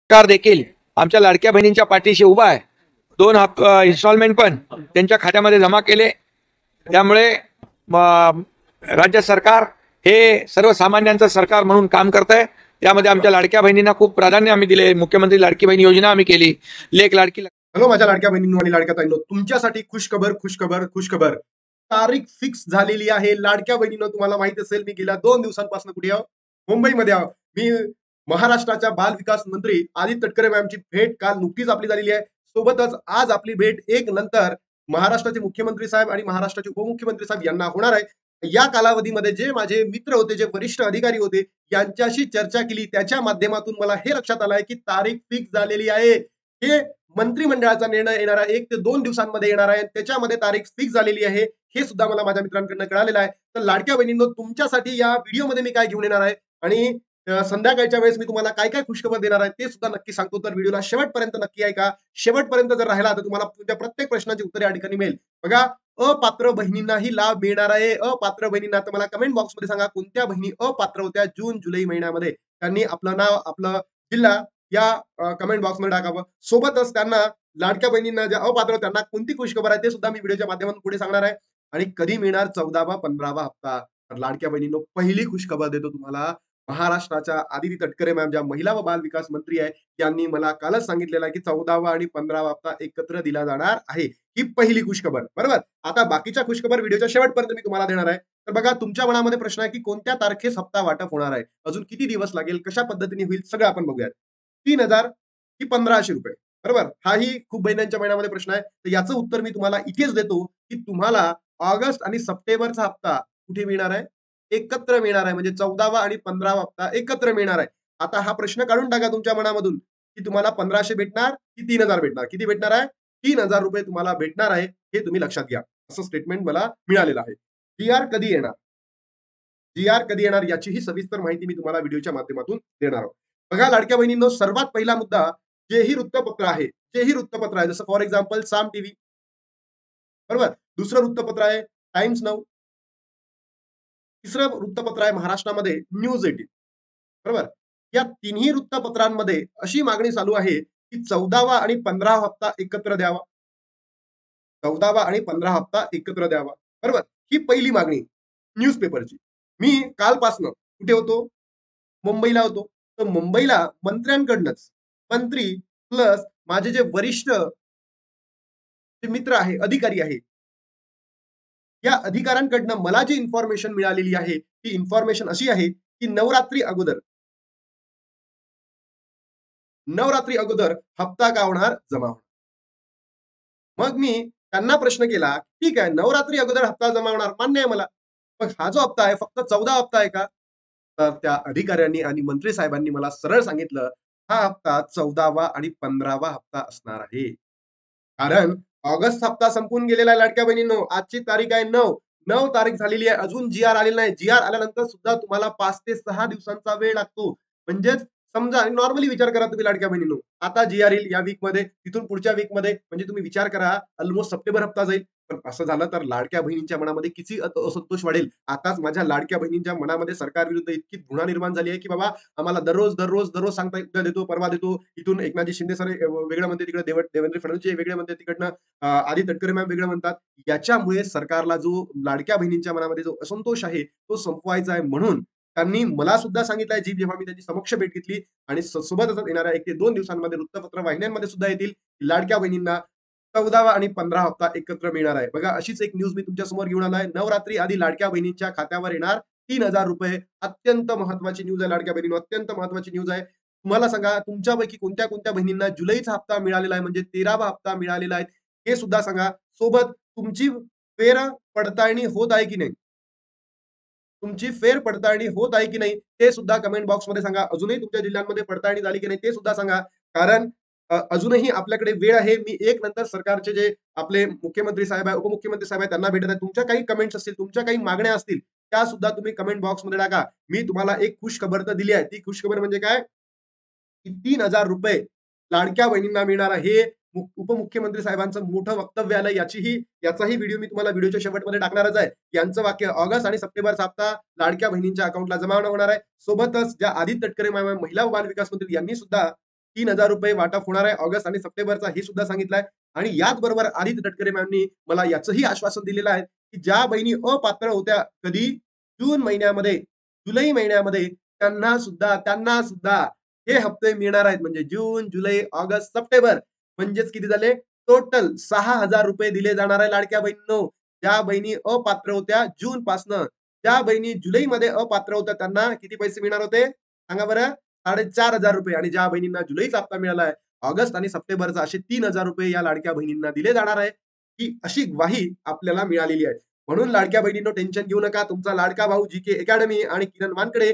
सरकार देखील आमच्या लाडक्या बहिणींच्या पाठीशी उभा आहे. 2 इन्स्टॉलमेंट पण त्यांच्या खात्यामध्ये जमा केले. त्यामुळे राज्य सरकार हे सर्वसामान्यांचं सरकार म्हणून काम करत आहे. त्यामध्ये आमच्या लाडक्या बहिणींना खूप प्राधान्य आम्ही दिले. मुख्यमंत्री लाडकी बहीण योजना आम्ही केली. लेक लाडकी. हॅलो माझ्या लाडक्या बहिणींनो आणि लाडक्या ताईंनो, तुमच्यासाठी खुशखबर खुशखबर खुशखबर. तारीख फिक्स झालेली आहे. लाडक्या बहिणींनो, तुम्हाला माहित असेल मी गेल्या 2 दिवसांपासून कुठे आहो? मुंबईमध्ये आहो. मी महाराष्ट्राच्या बाल विकास मंत्री आदित्य तटकरे मॅमची भेट काल नुकतीच आपली झालेली आहे. सोबतच आज आपली भेट 1 नंतर महाराष्ट्राचे मुख्यमंत्री साहेब आणि महाराष्ट्राचे उपमुख्यमंत्री साहेब यांना होणार आहे. या कालावधीमध्ये जे माझे मित्र होते, जे वरिष्ठ अधिकारी होते, यांच्याशी चर्चा केली. त्याच्या माध्यमातून मला हे लक्षात आलंय की तारीख फिक्स झालेली आहे. हे मंत्रिमंडळाचा निर्णय येणारा 1 ते 2 दिवसांमध्ये येणार आहे. त्याच्यामध्ये तारीख फिक्स झालेली आहे. हे सुद्धा मला माझ्या मित्रांकडून कळालेलं आहे. तर लाडक्या बहिणींनो, तुमच्यासाठी या व्हिडिओमध्ये मी काय घेऊन येणार आहे आणि संध्याकाळच्या वेळेस मी तुम्हाला काय काय खुशखबर देणार आहे ते सुद्धा नक्की सांगतो. तर व्हिडिओला शेवटपर्यंत नक्की ऐका. शेवटपर्यंत जर राहिला तर तुम्हाला तुमच्या प्रत्येक प्रश्नाची उत्तरे या ठिकाणी मिळेल. बघा, अपात्र बहिणींनाही लाभ मिळणार आहे. अपात्र बहिणींना तर मला कमेंट बॉक्समध्ये सांगा कोणत्या बहिणी अपात्र होत्या जून जुलै महिन्यामध्ये. त्यांनी आपलं नाव, आपलं जिल्हा या कमेंट बॉक्समध्ये टाकावं. सोबतच त्यांना लाडक्या बहिणींना ज्या अपात्र त्यांना कोणती खुशखबर आहे ते सुद्धा मी व्हिडिओच्या माध्यमातून पुढे सांगणार आहे. आणि कधी मिळणार 14वा 15वा हप्ता. तर लाडक्या बहिणींनो, पहिली खुशखबर देतो तुम्हाला. महाराष्ट्राच्या आदिती तटकरे मॅम ज्या महिला व बाल विकास मंत्री आहे, त्यांनी मला कालच सांगितलेलं आहे की 14वा आणि 15वा हप्ता एकत्र दिला जाणार आहे. ही पहिली खुशखबर. बरोबर. आता बाकीच्या खुशखबर व्हिडिओच्या शेवटपर्यंत मी तुम्हाला देणार आहे. तर बघा, तुमच्या मनामध्ये प्रश्न आहे की कोणत्या तारखेस हप्ता वाटप होणार आहे, अजून किती दिवस लागेल, कशा पद्धतीने होईल, सगळं आपण बघूयात. 3,000 की 1,500 रुपये. बरोबर. हाही खूप बहिणींच्या मनामध्ये प्रश्न आहे. तर याचं उत्तर मी तुम्हाला इथेच देतो की तुम्हाला ऑगस्ट आणि सप्टेंबरचा हप्ता कुठे मिळणार आहे? एकत्र मिळणार आहे. म्हणजे 14वा आणि 15वा हप्ता एकत्र मिळणार आहे. आता हा प्रश्न काढून टाका तुमच्या मनामधून की तुम्हाला 1,500 भेटणार की 3,000 भेटणार? किती भेटणार आहे? 3,000 रुपये तुम्हाला भेटणार आहे. हे तुम्ही लक्षात घ्या. असं स्टेटमेंट मला मिळालेलं आहे. जी-आर कधी येणार? जी-आर कधी येणार याचीही सविस्तर माहिती मी तुम्हाला व्हिडिओच्या माध्यमातून देणार आहोत. बघा लाडक्या बहिणींनो, सर्वात पहिला मुद्दा, जेही वृत्तपत्र आहे, जसं फॉर एक्झाम्पल साम टीव्ही, बरोबर. दुसरं वृत्तपत्र आहे टाइम्स नाऊ. तिसरं वृत्तपत्र आहे महाराष्ट्रामध्ये न्यूज 18. बरोबर. या तिन्ही वृत्तपत्रांमध्ये अशी मागणी चालू आहे की 14वा आणि 15वा हप्ता एकत्र द्यावा. 14वा आणि 15 हप्ता एकत्र द्यावा. बरोबर. ही पहिली मागणी न्यूजपेपरची. मी कालपासनं कुठे होतो? मुंबईला होतो. तर मुंबईला मंत्र्यांकडनंच, मंत्री प्लस माझे जे वरिष्ठ जे मित्र आहे, अधिकारी आहे, या अधिकाऱ्यांकडनं मला जी इन्फॉर्मेशन मिळालेली आहे, ती इन्फॉर्मेशन अशी आहे की नवरात्री अगोदर हप्ता का होणार? जमा होणार. मग मी त्यांना प्रश्न केला, ठीक आहे, नवरात्री अगोदर हप्ता जमा होणार, मान्य आहे मला. मग हा जो हप्ता आहे फक्त 14 हप्ता आहे का? तर त्या अधिकाऱ्यांनी आणि मंत्री साहेबांनी मला सरळ सांगितलं, हा हप्ता 14वा आणि 15वा हप्ता असणार आहे. कारण ऑगस्ट हप्ता संपून गेलेला आहे लाडक्या बहिणींनो. आजची तारीख आहे 9. 9 तारीख झालेली आहे. अजून जी-आर आलेला नाही. जी-आर आल्यानंतर सुद्धा तुम्हाला 5 ते 6 दिवसांचा वेळ लागतो. म्हणजेच समजा, नॉर्मली विचार करा तुम्ही लाडक्या बहिणींनो. आता जी-आर येईल या वीकमध्ये, तिथून पुढच्या वीकमध्ये, म्हणजे तुम्ही विचार करा ऑलमोस्ट सप्टेंबर हप्ता जाईल. पण असं झालं तर लाडक्या बहिणींच्या मनामध्ये किती असंतोष वाढेल. आताच माझ्या लाडक्या बहिणींच्या मनामध्ये सरकारविरुद्ध इतकी घृणा निर्माण झाली आहे की बाबा, आम्हाला दररोज सांगता, उद्या देतो, परवा देतो. इथून एकनाथजी शिंदे सर वेगळं म्हणते, तिकडे देवेंद्र फडणवीस वेगळे म्हणते, तिकडनं आदित्य तटकरे मॅम वेगळं म्हणतात. याच्यामुळे सरकारला जो लाडक्या बहिणींच्या मनामध्ये जो असंतोष आहे तो संपवायचा आहे. म्हणून त्यांनी मला सुद्धा सांगितलंय, जेव्हा मी त्यांची समक्ष भेट घेतली, आणि सोबतच येणाऱ्या 1 ते 2 दिवसांमध्ये वृत्तपत्र वाहिन्यांमध्ये सुद्धा येतील, लाडक्या बहिणींना 14वा आणि 15 हप्ता एकत्र मिळणार आहे. बघा, अशीच एक न्यूज मी तुमच्या समोर घेऊन आलोय. नवरात्री आधी लाडक्या बहिणींच्या खात्यावर येणार 3,000 रुपये. अत्यंत महत्वाची न्यूज आहे लाडक्या बहिणींनो, अत्यंत महत्वाची न्यूज आहे. तुम्हाला सांगा, तुमच्यापैकी कोणत्या कोणत्या बहिणींना जुलैचा हप्ता मिळालेला आहे, म्हणजे 13वा हप्ता मिळालेला आहे, हे सुद्धा सांगा. सोबत तुमची फेर पडताळणी होत आहे की नाही, तुमची फेर पडताळणी होत आहे की नाही, ते सुद्धा कमेंट बॉक्समध्ये सांगा. अजूनही तुमच्या जिल्ह्यांमध्ये पडताळणी झाली की नाही ते सुद्धा सांगा. कारण अजूनही आपल्याकडे वेळ आहे. मी 1 नंतर सरकारचे जे आपले मुख्यमंत्री साहेब आहे, उपमुख्यमंत्री साहेब आहे, त्यांना भेटत आहे. तुमच्या काही कमेंट्स असतील, तुमच्या काही मागण्या असतील, त्या सुद्धा तुम्ही कमेंट बॉक्समध्ये टाका. मी तुम्हाला एक खुशखबर तर दिली आहे. ती खुशखबर म्हणजे काय? की 3,000 रुपये लाडक्या बहिणींना मिळणार आहे. हे उपमुख्यमंत्री साहेबांचं मोठं वक्तव्य आलं. याचाही व्हिडिओ मी तुम्हाला व्हिडिओच्या शेवटमध्ये टाकणारच आहे. यांचं वाक्य, ऑगस्ट आणि सप्टेंबरचा हप्ता लाडक्या बहिणींच्या अकाउंटला जमा होणार आहे. सोबतच ज्या आदित्य तटकरे महिला व बाल विकास मंत्री यांनी सुद्धा 3,000 रुपये वाटप होणार आहे ऑगस्ट आणि सप्टेंबरचा हे सुद्धा सांगितलंय. आणि याच बरोबर आदित्य तटकरे मॅमनी मला याचंही आश्वासन दिलेलं आहे की ज्या बहिणी अपात्र होत्या कधी जून महिन्यामध्ये, जुलै महिन्यामध्ये त्यांना सुद्धा हे हप्ते मिळणार आहेत. म्हणजे जून, जुलै, ऑगस्ट, सप्टेंबर म्हणजेच किती झाले? टोटल 6,000 रुपये दिले जाणार आहे लाडक्या बहिणींनो. ज्या बहिणी अपात्र होत्या जून पासनं, ज्या बहिणी जुलैमध्ये अपात्र होत्या त्यांना किती पैसे मिळणार होते? सांगा बरं? 4,500 रुपये. आणि ज्या बहिणींना जुलैचा हप्ता मिळाला आहे, ऑगस्ट आणि सप्टेंबरचा असे 3,000 रुपये या लाडक्या बहिणींना दिले जाणार आहे. ही अशी ग्वाही आपल्याला मिळालेली आहे. म्हणून लाडक्या बहिणींनो टेन्शन घेऊ नका. तुमचा लाडका भाऊ जी.के. अकॅडमी आणि किरण वानकडे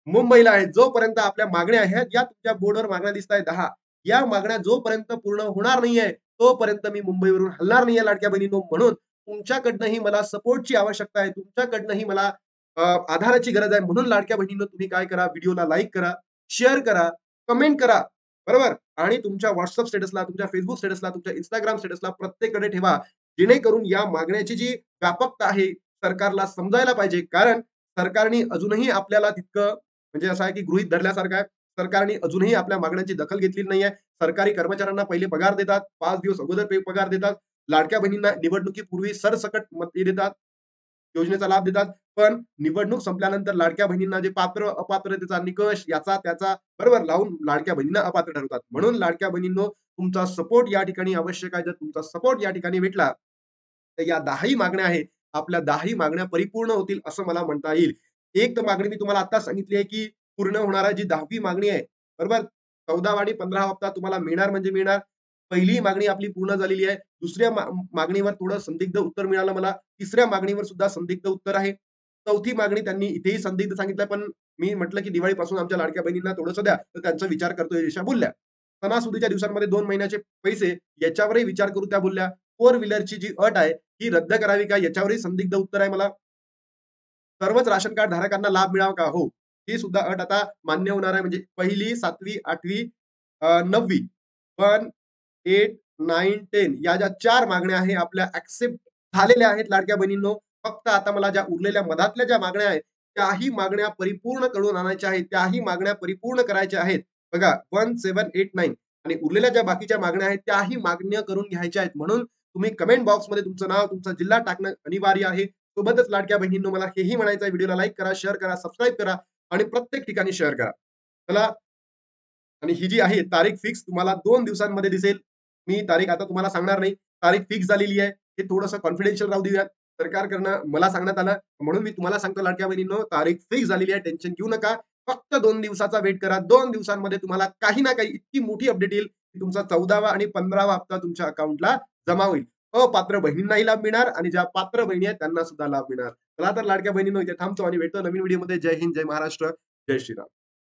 मुंबईला आहे. जोपर्यंत आपल्या मागण्या आहेत, या तुमच्या बोर्डवर मागण्या दिसतायत 10. या मागण्या जोपर्यंत पूर्ण होणार नाहीये, तोपर्यंत मी मुंबईवरून हलणार नाहीये लाडक्या बहिणींनो. म्हणून तुमच्याकडनंही मला सपोर्टची आवश्यकता आहे. तुमच्याकडनंही मला आधाराची गरज आहे. म्हणून लाडक्या बहिणींनो तुम्ही काय करा, व्हिडिओला लाईक करा, शेअर करा, कमेंट करा. बरोबर? आणि तुमच्या WhatsApp स्टेटसला, तुमच्या Facebook स्टेटसला, तुमच्या Instagram स्टेटसला प्रत्येककडे ठेवा. जेणेकरून या मागण्याची जी व्यापकता आहे सरकारला समजायला पाहिजे. कारण सरकारने अजूनही आपल्याला तितकं म्हणजे असं आहे की गृहीत धरल्यासारखं आहे. सरकारने अजूनही आपल्या मागण्यांची दखल घेतलेली नाहीये. सरकारी कर्मचाऱ्यांना पहिले पगार देतात, 5 दिवस अगोदर पगार देतात. लाडक्या बहिणींना निवडणुकीपूर्वी सरसकट मते देतात, योजनेचा लाभ देतात. पण निवडणूक संपल्यानंतर लाडक्या बहिणींना जे पात्र अपात्रतेचा निकष याचा त्याचा बरोबर लावून लाडक्या बहिणींना अपात्र ठरवतात. म्हणून लाडक्या बहिणींनो तुमचा सपोर्ट या ठिकाणी आवश्यक आहे. जर तुमचा सपोर्ट या ठिकाणी भेटला, तर या 10ही मागण्या आहेत, आपल्या 10ही मागण्या परिपूर्ण होतील असं मला म्हणता येईल. एक तर मागणी मी तुम्हाला आता सांगितली आहे, की पूर्ण होणारा जी 10वी मागणी आहे, बरोबर? 14वा आणि 15वा हप्ता तुम्हाला मिळणार म्हणजे मिळणार. पहिली मागणी आपली पूर्ण झालेली आहे. दुसऱ्या मागणीवर थोडं संदिग्ध उत्तर मिळालं मला. तिसऱ्या मागणीवर सुद्धा संदिग्ध उत्तर आहे. चौथी मागणी त्यांनी इथेही संदिग्ध सांगितलं, पण मी म्हटलं, की दिवाळीपासून आमच्या लाडक्या बहिणींना थोडंसं द्या. तर त्यांचा विचार करतोय अशा बोलल्या. सणासुदीच्या दिवसांमध्ये 2 महिन्याचे पैसे याच्यावरही विचार करू त्या बोलल्या. फोर व्हीलरची जी अट आहे, ही रद्द करावी का? याच्यावरही संदिग्ध उत्तर आहे मला. सर्वच राशन कार्ड धारकांना लाभ मिळावा का? हो. ही सुद्धा अट आता मान्य होणार आहे. म्हणजे पहिली, 7वी, 8वी, 9वी. पण 8, 9, 10 या ज्या 4 मागण्या आहेत आपल्या एक्सेप्ट झालेल्या आहेत लाडक्या बहिणींनो. फक्त आता मला ज्या उरलेल्या मधातल्या ज्या मागण्या आहेत, त्याही मागण्या परिपूर्ण करून आणायच्या आहेत. त्याही मागण्या परिपूर्ण करायच्या आहेत. बघा 1, 7, 8, 9 आणि उरलेल्या ज्या बाकीच्या मागण्या आहेत, त्याही मागण्या करून घ्यायच्या आहेत. म्हणून तुम्ही कमेंट बॉक्समध्ये तुमचं नाव, तुमचा जिल्हा टाकणं अनिवार्य आहे. सोबतच लाडक्या बहिणींनो मला हेही म्हणायचं आहे, व्हिडिओला लाईक करा, शेअर करा, सबस्क्राईब करा आणि प्रत्येक ठिकाणी शेअर करा. चला आणि ही जी आहे तारीख फिक्स तुम्हाला 2 दिवसांमध्ये दिसेल. मी तारीख आता तुम्हाला सांगणार नाही. तारीख फिक्स झालेली आहे. हे थोडंसं कॉन्फिडेन्शियल राहू देऊयात. सरकारकडनं मला सांगण्यात आलं. म्हणून मी तुम्हाला सांगतो लाडक्या बहिणींनो, तारीख फिक्स झालेली आहे. टेन्शन घेऊ नका. फक्त 2 दिवसाचा वेट करा. 2 दिवसांमध्ये तुम्हाला काही ना काही इतकी मोठी अपडेट येईल, की तुमचा 14वा आणि 15वा हप्ता तुमच्या अकाउंटला जमा होईल. अपात्र बहिणींनाही लाभ मिळणार आणि ज्या पात्र बहिणी आहेत त्यांना सुद्धा लाभ मिळणार. चला तर लाडक्या बहिणींनो इथे थांबतो आणि भेटतो नवीन व्हिडिओमध्ये. जय हिंद, जय महाराष्ट्र, जय श्रीराम.